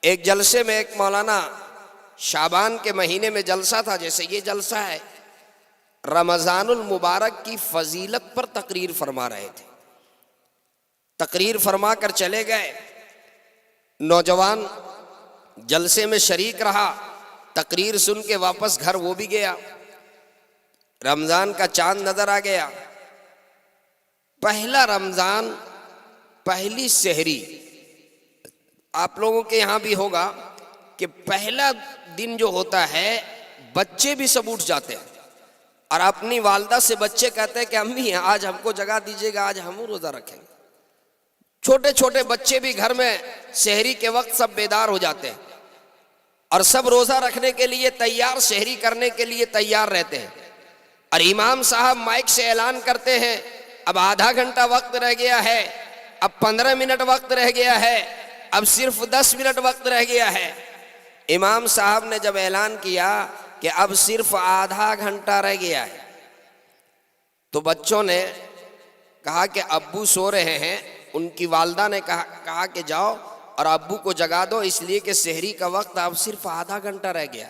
ایک جلسے میں ایک مولانا شعبان کے مہینے میں جلسہ تھا، جیسے یہ جلسہ ہے، رمضان المبارک کی فضیلت پر تقریر فرما رہے تھے۔ تقریر فرما کر چلے گئے، نوجوان جلسے میں شریک رہا، تقریر سن کے واپس گھر وہ بھی گیا۔ رمضان کا چاند نظر آ گیا، پہلا رمضان، پہلی سحری۔ آپ لوگوں کے یہاں بھی ہوگا کہ پہلا دن جو ہوتا ہے بچے بھی سب اٹھ جاتے ہیں، اور اپنی والدہ سے بچے کہتے ہیں کہ امی آج ہم کو جگا دیجیے گا، آج ہم روزہ رکھیں گے۔ چھوٹے چھوٹے بچے بھی گھر میں سحری کے وقت سب بیدار ہو جاتے ہیں، اور سب روزہ رکھنے کے لیے تیار، سحری کرنے کے لیے تیار رہتے ہیں۔ اور امام صاحب مائک سے اعلان کرتے ہیں اب آدھا گھنٹہ وقت رہ گیا ہے، اب 15 منٹ وقت رہ گیا ہے، اب صرف 10 منٹ وقت رہ گیا ہے۔ امام صاحب نے جب اعلان کیا کہ اب صرف آدھا گھنٹہ رہ گیا ہے، تو بچوں نے کہا کہ ابو سو رہے ہیں۔ ان کی والدہ نے کہا کہ جاؤ اور ابو کو جگا دو، اس لیے کہ سحری کا وقت اب صرف آدھا گھنٹہ رہ گیا۔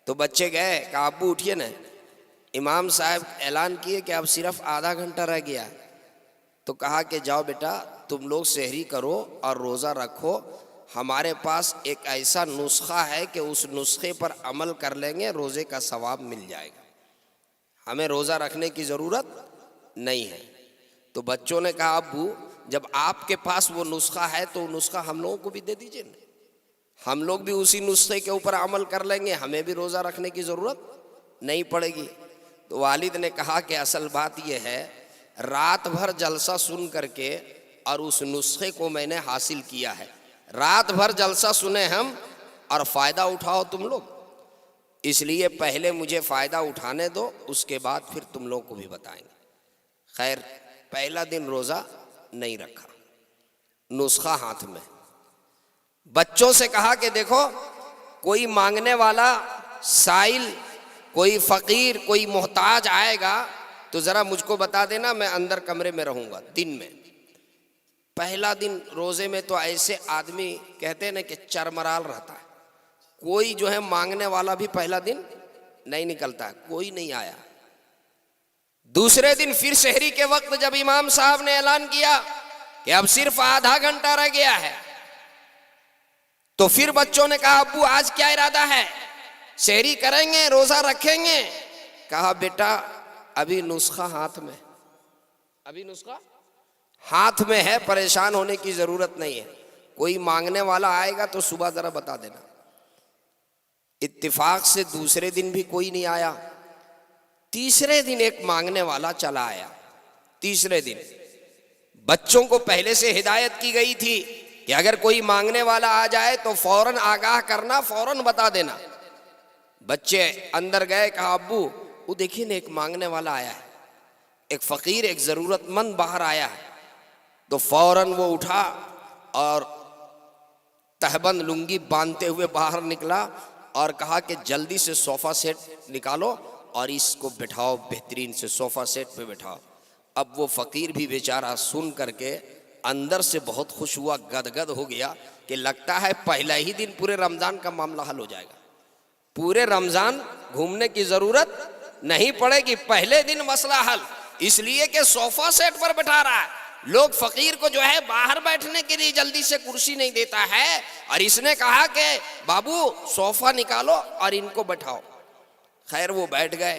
تو بچے گئے، کہا ابو اٹھیے نا، امام صاحب اعلان کیے کہ اب صرف آدھا گھنٹہ رہ گیا۔ تو کہا کہ جاؤ بیٹا تم لوگ سحری کرو اور روزہ رکھو، ہمارے پاس ایک ایسا نسخہ ہے کہ اس نسخے پر عمل کر لیں گے، روزے کا ثواب مل جائے گا، ہمیں روزہ رکھنے کی ضرورت نہیں ہے۔ تو بچوں نے کہا ابو جب آپ کے پاس وہ نسخہ ہے تو وہ نسخہ ہم لوگوں کو بھی دے دیجئے نا، ہم لوگ بھی اسی نسخے کے اوپر عمل کر لیں گے، ہمیں بھی روزہ رکھنے کی ضرورت نہیں پڑے گی۔ تو والد نے کہا کہ اصل بات یہ ہے، رات بھر جلسہ سن کر کے اور اس نسخے کو میں نے حاصل کیا ہے، رات بھر جلسہ سنے ہم اور فائدہ اٹھاؤ تم لوگ، اس لیے پہلے مجھے فائدہ اٹھانے دو، اس کے بعد پھر تم لوگ کو بھی بتائیں گے۔ خیر پہلا دن روزہ نہیں رکھا، نسخہ ہاتھ میں، بچوں سے کہا کہ دیکھو کوئی مانگنے والا سائل، کوئی فقیر، کوئی محتاج آئے گا تو ذرا مجھ کو بتا دینا، میں اندر کمرے میں رہوں گا دن میں۔ پہلا دن روزے میں تو ایسے آدمی کہتے ہیں نا کہ چرمرال رہتا ہے، کوئی جو ہے مانگنے والا بھی پہلا دن نہیں نکلتا ہے، کوئی نہیں آیا۔ دوسرے دن پھر سحری کے وقت جب امام صاحب نے اعلان کیا کہ اب صرف آدھا گھنٹہ رہ گیا ہے، تو پھر بچوں نے کہا ابو آج کیا ارادہ ہے، سحری کریں گے، روزہ رکھیں گے؟ کہا بیٹا ابھی نسخہ ہاتھ میں، ابھی نسخہ ہاتھ میں ہے، پریشان ہونے کی ضرورت نہیں ہے، کوئی مانگنے والا آئے گا تو صبح ذرا بتا دینا۔ اتفاق سے دوسرے دن بھی کوئی نہیں آیا، تیسرے دن ایک مانگنے والا چلا آیا۔ تیسرے دن بچوں کو پہلے سے ہدایت کی گئی تھی کہ اگر کوئی مانگنے والا آ جائے تو فوراً آگاہ کرنا، فوراً بتا دینا۔ بچے اندر گئے، کہا ابو وہ دیکھیں نا ایک مانگنے والا آیا ہے، ایک فقیر، ایک ضرورت مند باہر آیا ہے۔ تو فوراً وہ اٹھا اور تہبند لنگی باندھتے ہوئے باہر نکلا اور کہا کہ جلدی سے صوفہ سیٹ نکالو اور اس کو بٹھاؤ، بہترین سے صوفہ سیٹ پہ بٹھاؤ۔ اب وہ فقیر بھی بیچارہ سن کر کے اندر سے بہت خوش ہوا، گدگد ہو گیا کہ لگتا ہے پہلا ہی دن پورے رمضان کا معاملہ حل ہو جائے گا، پورے رمضان گھومنے کی ضرورت نہیں پڑے گی، پہلے دن مسئلہ حل، اس لیے کہ صوفہ سیٹ پر بٹھا رہا ہے۔ لوگ فقیر کو جو ہے باہر بیٹھنے کے لیے جلدی سے کرسی نہیں دیتا ہے، اور اس نے کہا کہ بابو صوفہ نکالو اور ان کو بٹھاؤ۔ خیر وہ بیٹھ گئے،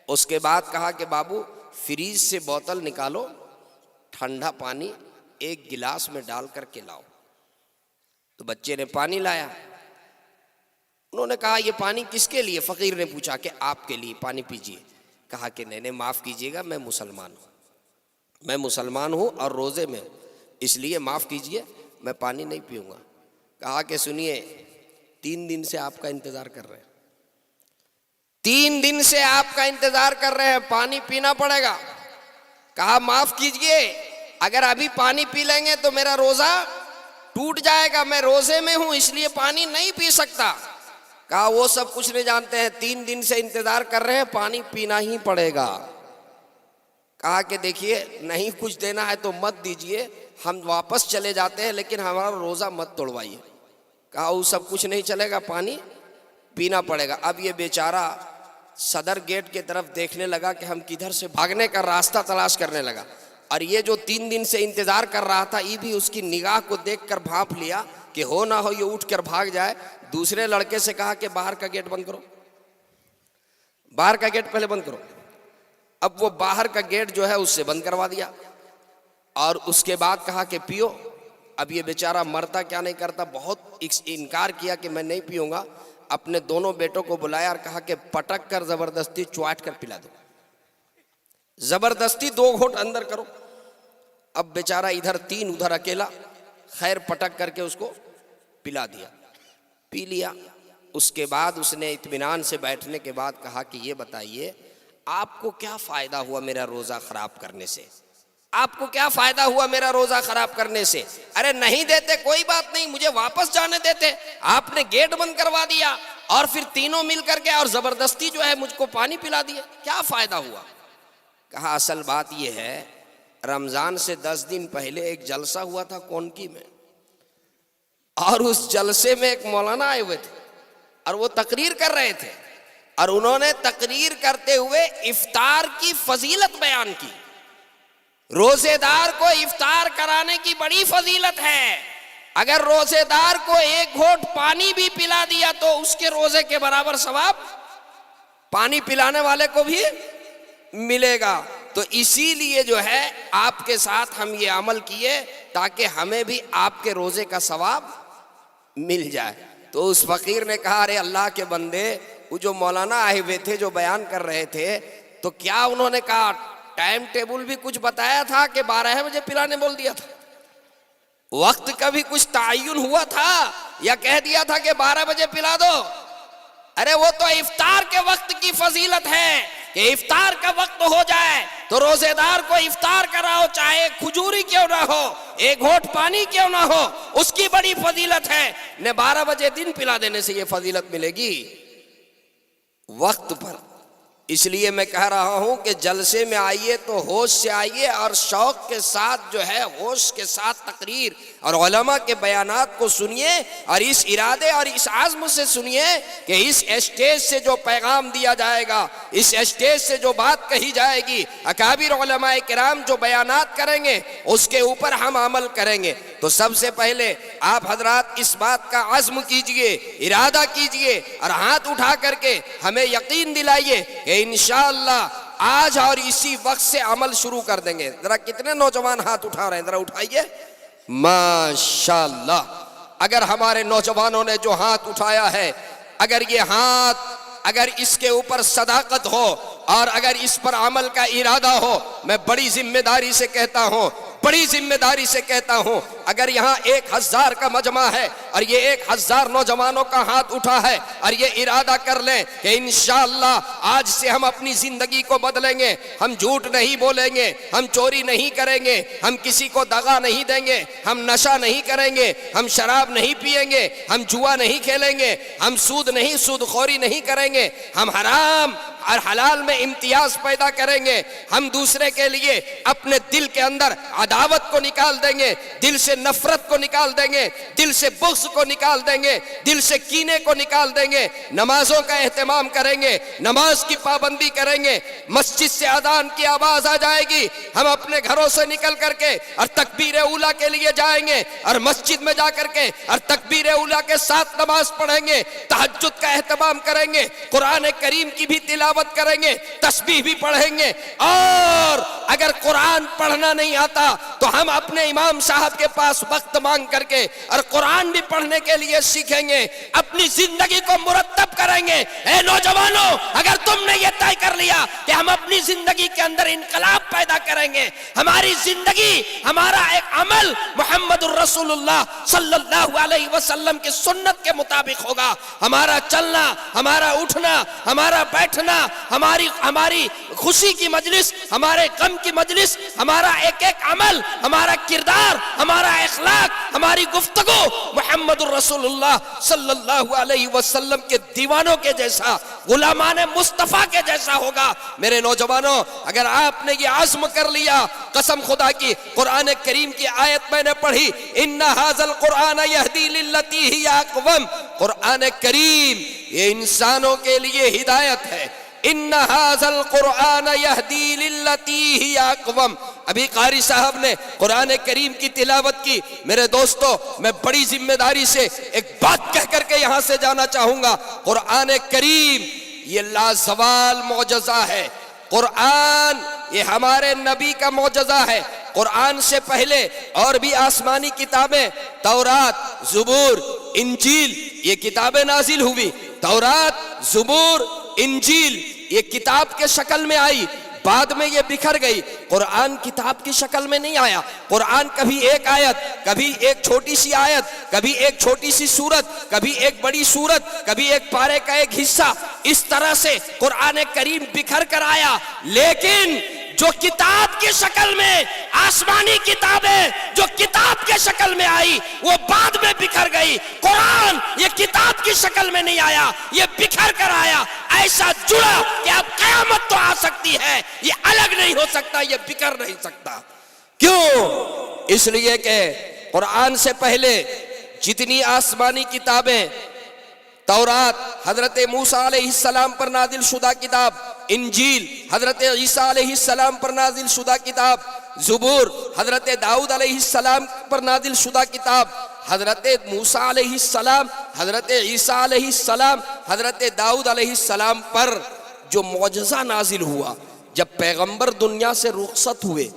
اس کے بعد کہا کہ بابو فریج سے بوتل نکالو، ٹھنڈا پانی ایک گلاس میں ڈال کر کے لاؤ۔ تو بچے نے پانی لایا، انہوں نے کہا یہ پانی کس کے لیے؟ فقیر نے پوچھا کہ آپ کے لیے، پانی پیجئے۔ کہا کہ نہیں معاف کیجئے گا، میں مسلمان ہوں، میں مسلمان ہوں اور روزے میں، اس لیے معاف کیجئے، میں پانی نہیں پیوں گا۔ کہا کہ سنیے 3 دن سے آپ کا انتظار کر رہے ہیں، 3 دن سے آپ کا انتظار کر رہے ہیں، پانی پینا پڑے گا۔ کہا معاف کیجئے، اگر ابھی پانی پی لیں گے تو میرا روزہ ٹوٹ جائے گا، میں روزے میں ہوں اس لیے پانی نہیں پی سکتا۔ کہا وہ سب کچھ نہیں جانتے ہیں، 3 دن سے انتظار کر رہے ہیں، پانی پینا ہی پڑے گا۔ کہا کہ دیکھیے نہیں کچھ دینا ہے تو مت دیجئے، ہم واپس چلے جاتے ہیں لیکن ہمارا روزہ مت توڑوائیے۔ کہا وہ سب کچھ نہیں چلے گا، پانی پینا پڑے گا۔ اب یہ بیچارہ صدر گیٹ کی طرف دیکھنے لگا کہ ہم کدھر سے بھاگنے کا راستہ تلاش کرنے لگا، اور یہ جو 3 دن سے انتظار کر رہا تھا یہ بھی اس کی نگاہ کو دیکھ کر بھانپ لیا کہ ہو نہ ہو یہ اٹھ کر بھاگ جائے۔ دوسرے لڑکے سے کہا کہ باہر کا گیٹ بند کرو، باہر کا گیٹ پہلے بند کرو۔ اب وہ باہر کا گیٹ جو ہے اس سے بند کروا دیا، اور اس کے بعد کہا کہ پیو۔ اب یہ بیچارہ مرتا کیا نہیں کرتا، بہت انکار کیا کہ میں نہیں پیوں گا۔ اپنے دونوں بیٹوں کو بلایا اور کہا کہ پٹک کر زبردستی چواٹ کر پلا دو، زبردستی 2 گھونٹ اندر کرو۔ اب بیچارہ ادھر 3 ادھر اکیلا، خیر پٹک کر کے اس کو پلا دیا، پی لیا۔ اس کے بعد اس نے اطمینان سے بیٹھنے کے بعد کہا کہ یہ بتائیے آپ کو کیا فائدہ ہوا میرا روزہ خراب کرنے سے؟ آپ کو کیا فائدہ ہوا میرا روزہ خراب کرنے سے؟ ارے نہیں دیتے کوئی بات نہیں، مجھے واپس جانے دیتے، آپ نے گیٹ بند کروا دیا اور پھر تینوں مل کر کے اور زبردستی جو ہے مجھ کو پانی پلا دیا، کیا فائدہ ہوا؟ کہا اصل بات یہ ہے، رمضان سے 10 دن پہلے ایک جلسہ ہوا تھا کونکی میں، اور اس جلسے میں ایک مولانا آئے ہوئے تھے اور وہ تقریر کر رہے تھے، اور انہوں نے تقریر کرتے ہوئے افطار کی فضیلت بیان کی۔ روزے دار کو افطار کرانے کی بڑی فضیلت ہے، اگر روزے دار کو 1 گھونٹ پانی بھی پلا دیا تو اس کے روزے کے برابر ثواب پانی پلانے والے کو بھی ملے گا۔ تو اسی لیے جو ہے آپ کے ساتھ ہم یہ عمل کیے تاکہ ہمیں بھی آپ کے روزے کا ثواب مل جائے۔ تو اس فقیر نے کہا ارے اللہ کے بندے، وہ جو مولانا آئے ہوئے تھے جو بیان کر رہے تھے، تو کیا انہوں نے کہا ٹائم ٹیبل بھی کچھ بتایا تھا کہ 12 بجے پلانے بول دیا تھا؟ وقت کا بھی کچھ تعین ہوا تھا یا کہہ دیا تھا کہ 12 بجے پلا دو؟ ارے وہ تو افطار کے وقت کی فضیلت ہے کہ افطار کا وقت ہو جائے تو روزے دار کو افطار کراؤ، چاہے کھجوری کیوں نہ ہو، 1 گھونٹ پانی کیوں نہ ہو، اس کی بڑی فضیلت ہے۔ نے 12 بجے دن پلا دینے سے یہ فضیلت ملے گی وقت پر۔ اس لیے میں کہہ رہا ہوں کہ جلسے میں آئیے تو ہوش سے آئیے اور شوق کے ساتھ جو ہے ہوش کے ساتھ تقریر اور علماء کے بیانات کو سنیے، اور اس ارادے اور اس عزم سے سنیے کہ اس اسٹیج سے جو پیغام دیا جائے گا، اس اسٹیج سے جو بات کہی جائے گی، اکابر علماء کرام جو بیانات کریں گے اس کے اوپر ہم عمل کریں گے۔ تو سب سے پہلے آپ حضرات اس بات کا عزم کیجئے، ارادہ کیجئے، اور ہاتھ اٹھا کر کے ہمیں یقین دلائیے کہ انشاءاللہ آج اور اسی وقت سے عمل شروع کر دیں گے۔ ذرا کتنے نوجوان ہاتھ اٹھا رہے ہیں، ذرا اٹھائیے۔ ماشاءاللہ، اگر ہمارے نوجوانوں نے جو ہاتھ اٹھایا ہے، اگر یہ ہاتھ، اگر اس کے اوپر صداقت ہو اور اگر اس پر عمل کا ارادہ ہو، میں بڑی ذمہ داری سے کہتا ہوں، بڑی ذمہ داری سے کہتا ہوں، اگر یہاں 1000 کا مجمع ہے اور یہ 1000 نوجوانوں کا ہاتھ اٹھا ہے اور یہ ارادہ کر لیں کہ انشاءاللہ آج سے ہم اپنی زندگی کو بدلیں گے، ہم جھوٹ نہیں بولیں گے، ہم چوری نہیں کریں گے، ہم کسی کو دغا نہیں دیں گے، ہم نشہ نہیں کریں گے، ہم شراب نہیں پیئیں گے، ہم جوا نہیں کھیلیں گے، ہم سود خوری نہیں کریں گے، ہم حرام اور حلال میں امتیاز پیدا کریں گے، ہم دوسرے کے لیے اپنے دل کے اندر عداوت کو نکال دیں گے، دل سے نفرت کو نکال دیں گے، دل سے بغض کو نکال دیں گے، دل سے کینے کو نکال دیں گے، نمازوں کا اہتمام کریں گے، نماز کی پابندی کریں گے، مسجد سے اذان کی آواز آ جائے گی، ہم اپنے گھروں سے نکل کر کے اور تکبیر اولیٰ کے لیے جائیں گے اور مسجد میں جا کر کے اور تکبیر اولیٰ کے ساتھ نماز پڑھیں گے، تہجد کا اہتمام کریں گے، قرآن کریم کی بھی تلاوت کریں گے، تسبیح بھی پڑھیں گے، اور اگر قرآن پڑھنا نہیں آتا تو ہم اپنے امام صاحب کے پاس وقت مانگ کر کے اور قرآن بھی پڑھنے کے لیے سیکھیں گے، اپنی زندگی کو مرتب کریں گے۔ اے نوجوانوں، اگر تم نے یہ طے کر لیا کہ ہم اپنی زندگی کے اندر انقلاب پیدا کریں گے، ہماری زندگی، ہمارا ایک عمل محمد الرسول اللہ صلی اللہ علیہ وسلم کی سنت کے مطابق ہوگا، ہمارا چلنا، ہمارا اٹھنا، ہمارا بیٹھنا، ہماری خوشی کی مجلس، ہمارے غم کی مجلس، ہمارا ایک ایک عمل، ہمارا کردار، ہمارا اخلاق، ہماری گفتگو محمد الرسول اللہ صلی اللہ علیہ وسلم کے دیوانوں کے جیسا، غلامان مصطفیٰ کے جیسا ہوگا۔ میرے نوجوانوں، اگر آپ نے یہ عزم کر لیا، قسم خدا کی، قرآن کریم کی آیت میں نے پڑھی، ان ھذا القرآن یہدی للتی ہی اقوم، قرآن کریم یہ انسانوں کے لیے ہدایت ہے۔ ان ھذا القرآن یہدی للتی ہی اقوم۔ ابھی قاری صاحب نے قرآن کریم کی تلاوت کی۔ میرے دوستو، میں بڑی ذمہ داری سے ایک بات کہہ کر کے یہاں سے جانا چاہوں گا، قرآن کریم یہ لازوال معجزہ ہے۔ قرآن یہ ہمارے نبی کا معجزہ ہے۔ قرآن سے پہلے اور بھی آسمانی کتابیں، تورات، زبور، انجیل، یہ کتابیں نازل ہوئی۔ تورات، زبور، انجیل یہ کتاب کے شکل میں آئی، بعد میں یہ بکھر گئی۔ قرآن کتاب کی شکل میں نہیں آیا۔ قرآن کبھی ایک آیت، کبھی ایک چھوٹی سی آیت، کبھی ایک چھوٹی سی سورت، کبھی ایک بڑی سورت، کبھی ایک پارے کا ایک حصہ، اس طرح سے قرآن کریم بکھر کر آیا۔ لیکن جو کتاب کی شکل میں، آسمانی کتابیں جو کتاب کے شکل میں آئی، وہ بعد میں بکھر گئی۔ قرآن یہ کتاب کی شکل میں نہیں آیا، یہ بکھر کر آیا، ایسا جڑا کہ اب قیامت تو آ سکتی ہے، یہ الگ نہیں ہو سکتا، یہ بکھر نہیں سکتا۔ کیوں؟ اس لیے کہ قرآن سے پہلے جتنی آسمانی کتابیں، تورات حضرت موسیٰ علیہ السلام پر نازل شدہ کتاب، انجیل حضرت عیسیٰ علیہ السلام پر نازل شدہ کتاب، زبور حضرت داؤد علیہ السلام پر نازل شدہ کتاب، حضرت موسیٰ علیہ السلام، حضرت عیسیٰ علیہ السلام، حضرت داؤد علیہ السلام پر جو معجزہ نازل ہوا، جب پیغمبر دنیا سے رخصت ہوئے،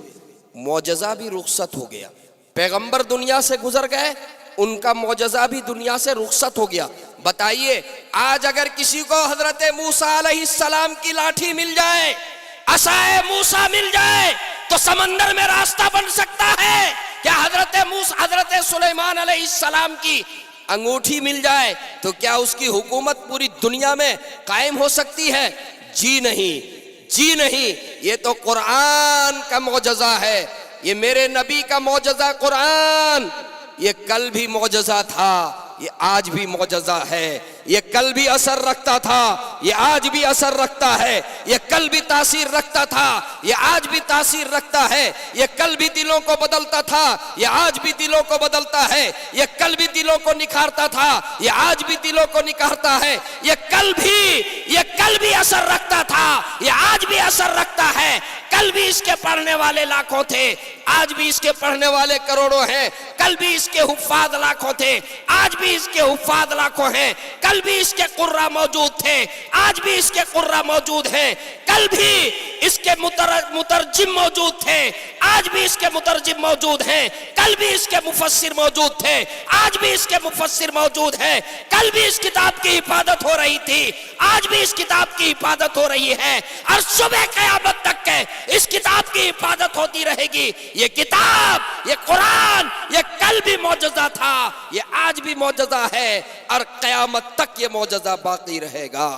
معجزہ بھی رخصت ہو گیا۔ پیغمبر دنیا سے گزر گئے، ان کا معجزہ بھی دنیا سے رخصت ہو گیا۔ بتائیے، آج اگر کسی کو حضرت موسیٰ علیہ السلام کی لاٹھی مل جائے، عصائے موسیٰ مل جائے، تو سمندر میں راستہ بن سکتا ہے؟ کیا حضرت سلیمان علیہ السلام کی انگوٹھی مل جائے تو کیا اس کی حکومت پوری دنیا میں قائم ہو سکتی ہے؟ جی نہیں، جی نہیں، یہ تو قرآن کا معجزہ ہے، یہ میرے نبی کا معجزہ قرآن۔ یہ کل بھی معجزہ تھا، یہ آج بھی معجزہ ہے۔ یہ کل بھی اثر رکھتا تھا، یہ آج بھی اثر رکھتا ہے۔ یہ کل بھی تاثیر رکھتا تھا، یہ آج بھی تاثیر رکھتا ہے۔ یہ کل بھی دلوں کو بدلتا تھا، یہ آج بھی دلوں کو بدلتا ہے۔ یہ کل بھی دلوں کو نکھارتا تھا، یہ آج بھی دلوں کو نکھارتا ہے۔ یہ کل بھی اثر رکھتا تھا، یہ آج بھی اثر رکھتا ہے۔ کل بھی اس کے پڑھنے والے لاکھوں تھے، آج بھی اس کے پڑھنے والے کروڑوں ہیں۔ کل بھی اس کے حفاظ لاکھوں تھے، آج بھی اس کے حفاظ لاکھوں ہیں۔ کل بھی اس کے قرہ موجود تھے، آج بھی اس کے قرہ موجود ہیں۔ کل بھی اس کے مترجم موجود تھے، آج بھی اس کے مترجم موجود ہیں۔ کل بھی اس کے مفسر موجود تھے، آج بھی اس کے مفسر موجود ہیں۔ کل بھی اس کتاب کی حفاظت ہو رہی تھی، آج بھی اس کتاب کی حفاظت ہو رہی ہے، اور صبح قیامت تک کے اس کتاب کی حفاظت ہوتی رہے گی۔ یہ کتاب، یہ قرآن، یہ کل بھی معجزہ تھا، یہ آج بھی معجزہ ہے، اور قیامت تک یہ معجزہ باقی رہے گا۔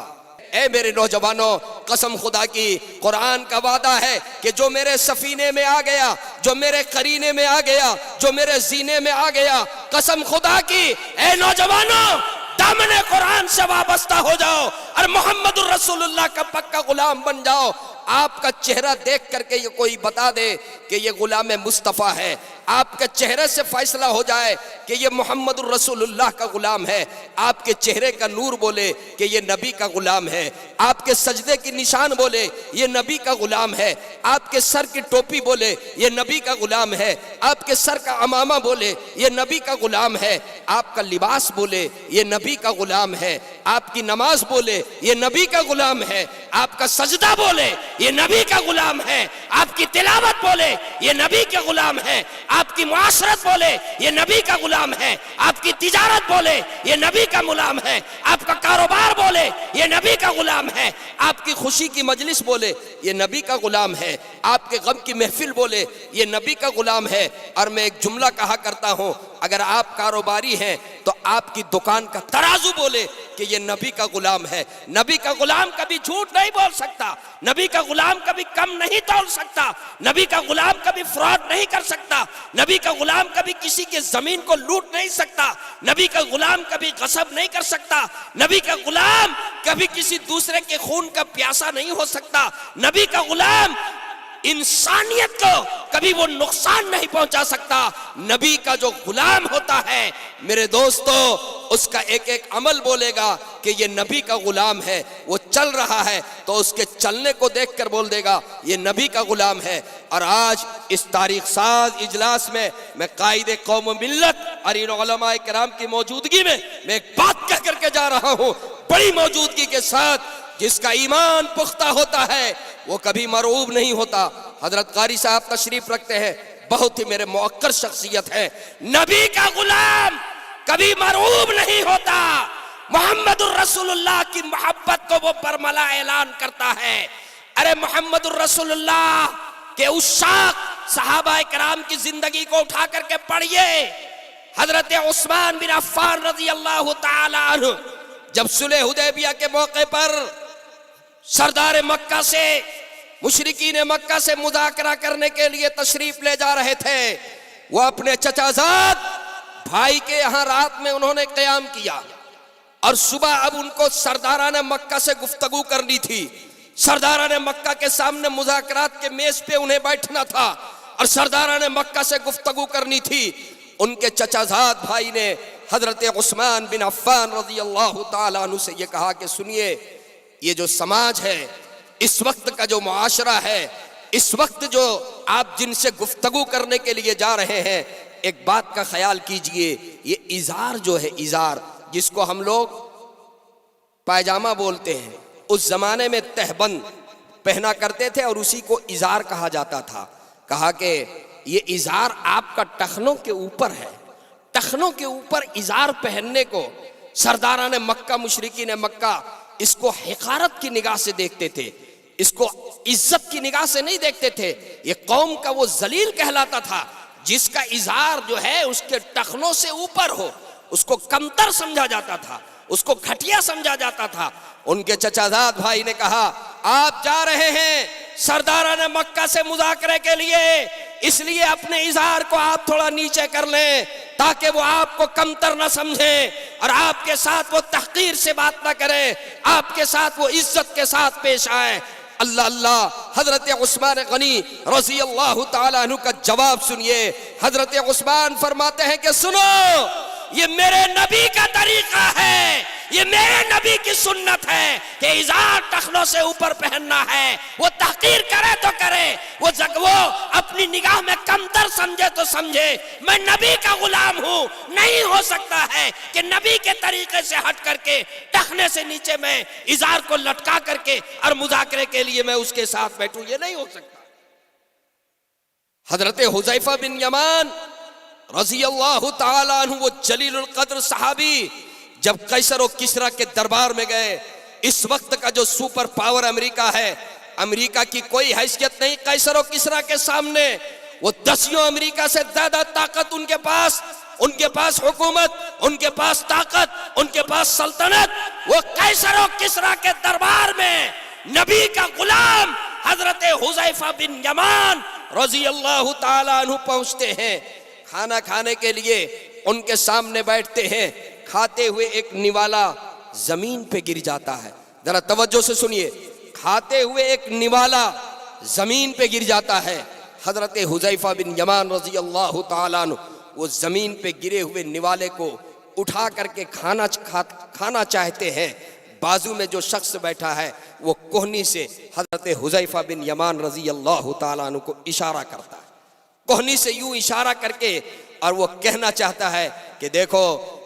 اے میرے نوجوانوں، قسم خدا کی، قرآن کا وعدہ ہے کہ جو میرے سفینے میں آ گیا، جو میرے قرینے میں آ گیا، جو میرے زینے میں آ گیا، قسم خدا کی، اے نوجوانوں، دامن قرآن سے وابستہ ہو جاؤ اور محمد الرسول اللہ کا پکا غلام بن جاؤ۔ آپ کا چہرہ دیکھ کر کے یہ کوئی بتا دے کہ یہ غلام مصطفیٰ ہے، آپ کے چہرے سے فیصلہ ہو جائے کہ یہ محمد الرسول اللہ کا غلام ہے، آپ کے چہرے کا نور بولے کہ یہ نبی کا غلام ہے، آپ کے سجدے کی نشان بولے یہ نبی کا غلام ہے، آپ کے سر کی ٹوپی بولے یہ نبی کا غلام ہے، آپ کے سر کا عمامہ بولے یہ نبی کا غلام ہے، آپ کا لباس بولے یہ نبی کا غلام ہے، آپ کی نماز بولے یہ نبی کا غلام ہے، آپ کا سجدہ بولے یہ نبی کا غلام ہے، آپ کی تلاوت بولے یہ نبی کا غلام ہے، آپ کی معاشرت بولے یہ نبی کا غلام ہے، آپ کی تجارت بولے یہ نبی کا غلام ہے، آپ کا کاروبار بولے یہ نبی کا غلام ہے، آپ کی خوشی کی مجلس بولے یہ نبی کا غلام ہے، آپ کے غم کی محفل بولے یہ نبی کا غلام ہے۔ اور میں ایک جملہ کہا کرتا ہوں، اگر آپ کاروباری ہیں تو آپ کی دکان کا ترازو بولے کہ یہ نبی کا غلام ہے. نبی کا غلام کبھی جھوٹ نہیں بول سکتا, نبی کا غلام کبھی کم نہیں تول سکتا, نبی کا غلام کبھی فراڈ نہیں کر سکتا, نبی کا غلام کبھی کسی کے زمین کو لوٹ نہیں سکتا, نبی کا غلام کبھی غصب نہیں کر سکتا, نبی کا غلام کبھی کسی دوسرے کے خون کا پیاسا نہیں ہو سکتا, نبی کا غلام انسانیت کو کبھی وہ نقصان نہیں پہنچا سکتا. نبی کا جو غلام ہوتا ہے میرے دوستو, اس کا ایک ایک عمل بولے گا کہ یہ نبی کا غلام ہے. وہ چل رہا ہے تو اس کے چلنے کو دیکھ کر بول دے گا یہ نبی کا غلام ہے. اور آج اس تاریخ ساز اجلاس میں قائد قوم و ملت اور ان علماء کرام کی موجودگی میں ایک بات کہہ کر کے جا رہا ہوں, بڑی موجودگی کے ساتھ. جس کا ایمان پختہ ہوتا ہے وہ کبھی مرعوب نہیں ہوتا. حضرت قاری صاحب تشریف رکھتے ہیں, بہت ہی میرے موقر شخصیت ہے. نبی کا غلام کبھی مرعوب نہیں ہوتا. محمد الرسول اللہ کی محبت کو وہ برملا اعلان کرتا ہے. ارے محمد الرسول اللہ کے عشاق صحابہ کرام کی زندگی کو اٹھا کر کے پڑھیے. حضرت عثمان بن عفان رضی اللہ تعالی عنہ جب صلح حدیبیہ کے موقع پر سردار مکہ سے مشرکین مکہ سے مذاکرہ کرنے کے لیے تشریف لے جا رہے تھے, وہ اپنے چچا زاد بھائی کے یہاں رات میں انہوں نے قیام کیا اور صبح اب ان کو سرداران مکہ سے گفتگو کرنی تھی. سرداران مکہ کے سامنے مذاکرات کے میز پہ انہیں بیٹھنا تھا اور سرداران مکہ سے گفتگو کرنی تھی. ان کے چچا زاد بھائی نے حضرت عثمان بن عفان رضی اللہ تعالیٰ عنہ سے یہ کہا کہ سنیے, یہ جو سماج ہے, اس وقت کا جو معاشرہ ہے, اس وقت جو آپ جن سے گفتگو کرنے کے لیے جا رہے ہیں, ایک بات کا خیال کیجئے, یہ ازار جو ہے, ازار جس کو ہم لوگ پائجامہ بولتے ہیں, اس زمانے میں تہبند پہنا کرتے تھے اور اسی کو ازار کہا جاتا تھا. کہا کہ یہ ازار آپ کا ٹخنوں کے اوپر ہے. ٹخنوں کے اوپر ازار پہننے کو سرداران مکہ مشرکین مکہ اس کو حقارت کی نگاہ سے دیکھتے تھے, اس کو عزت کی نگاہ سے نہیں دیکھتے تھے. یہ قوم کا وہ ذلیل کہلاتا تھا جس کا ازار جو ہے اس کے ٹخنوں سے اوپر ہو, اس کو کمتر سمجھا جاتا تھا, اس کو گھٹیا سمجھا جاتا تھا. ان کے چچا زاد بھائی نے کہا آپ جا رہے ہیں سرداران مکہ سے مذاکرے کے لیے, اس لیے اپنے ازار کو آپ تھوڑا نیچے کر لیں تاکہ وہ آپ کو کمتر نہ سمجھیں اور آپ کے ساتھ وہ تحقیر سے بات نہ کریں, آپ کے ساتھ وہ عزت کے ساتھ پیش آئیں. اللہ اللہ, حضرت عثمان غنی رضی اللہ تعالیٰ عنہ کا جواب سنیے. حضرت عثمان فرماتے ہیں کہ سنو, یہ میرے نبی کا طریقہ ہے, یہ میرے نبی کی سنت ہے کہ ازار ٹخنوں سے اوپر پہننا ہے. وہ تحقیر کرے تو کرے, وہ اپنی نگاہ میں کمتر سمجھے تو سمجھے, میں نبی کا غلام ہوں. نہیں ہو سکتا ہے کہ نبی کے طریقے سے ہٹ کر کے ٹخنے سے نیچے میں ازار کو لٹکا کر کے اور مذاکرے کے لیے میں اس کے ساتھ بیٹھوں, یہ نہیں ہو سکتا. حضرت حذیفہ بن یمان رضی اللہ تعالیٰ عنہ, وہ جلیل القدر صحابی, جب قیصر و کسریٰ کے دربار میں گئے, اس وقت کا جو سپر پاور امریکہ ہے, امریکہ کی کوئی حیثیت نہیں قیصر و کسریٰ کے سامنے. وہ 10 امریکہ سے زیادہ طاقت ان کے پاس حکومت, ان کے پاس طاقت, ان کے پاس سلطنت. وہ قیصر و کسریٰ کے دربار میں نبی کا غلام حضرت حذیفہ بن یمان رضی اللہ تعالیٰ عنہ پہنچتے ہیں. کھانا کھانے کے لیے ان کے سامنے بیٹھتے ہیں, کھاتے ہوئے ایک نوالا زمین پہ گر جاتا ہے. ذرا توجہ سے سنیے, کھاتے ہوئے ایک نوالا زمین پہ گر جاتا ہے. حضرت حذیفہ بن یمان رضی اللہ تعالیٰ عنہ وہ زمین پہ گرے ہوئے نوالے کو اٹھا کر کے کھانا چاہتے ہیں. بازو میں جو شخص بیٹھا ہے وہ کوہنی سے حضرت حذیفہ بن یمان رضی اللہ تعالیٰ عنہ کو اشارہ کرتا ہے, کوہنی سے یوں اشارہ کر کے, اور وہ کہنا چاہتا ہے کہ دیکھو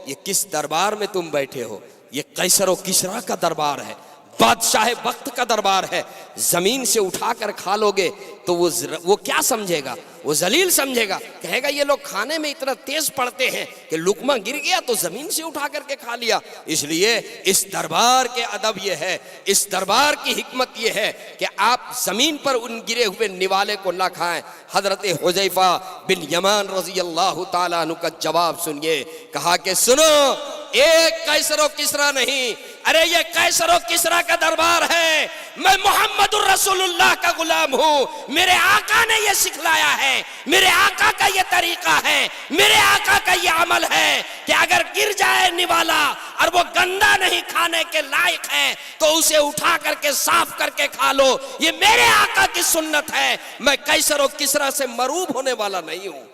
یہ کس دربار میں تم بیٹھے ہو, یہ قیصر و کسریٰ کا دربار ہے, بادشاہ وقت کا دربار ہے، زمین سے اٹھا کر کھا لو گے تو وہ کیا سمجھے گا؟ وہ ذلیل سمجھے گا، کہے گا یہ لوگ کھانے میں اتنا تیز پڑتے ہیں کہ لقمہ گر گیا تو زمین سے اٹھا کر کے کھا لیا۔ اس لیے اس دربار کے ادب یہ ہے، اس دربار کی حکمت یہ ہے کہ آپ زمین پر ان گرے ہوئے نوالے کو نہ کھائیں۔ حضرت حذیفہ بن یمان رضی اللہ تعالیٰ عنہ کا جواب سنیے، کہا کہ سنو، ایک قیصر و کسریٰ نہیں، ارے یہ قیصر و کسریٰ کا دربار ہے، میں محمد الرسول اللہ کا غلام ہوں، میرے آقا نے یہ سکھلایا ہے، میرے آقا کا یہ طریقہ ہے، میرے آقا کا یہ عمل ہے کہ اگر گر جائے نوالا اور وہ گندا نہیں کھانے کے لائق ہے تو اسے اٹھا کر کے صاف کر کے کھا لو، یہ میرے آقا کی سنت ہے، میں قیصر و کسریٰ سے مروب ہونے والا نہیں ہوں۔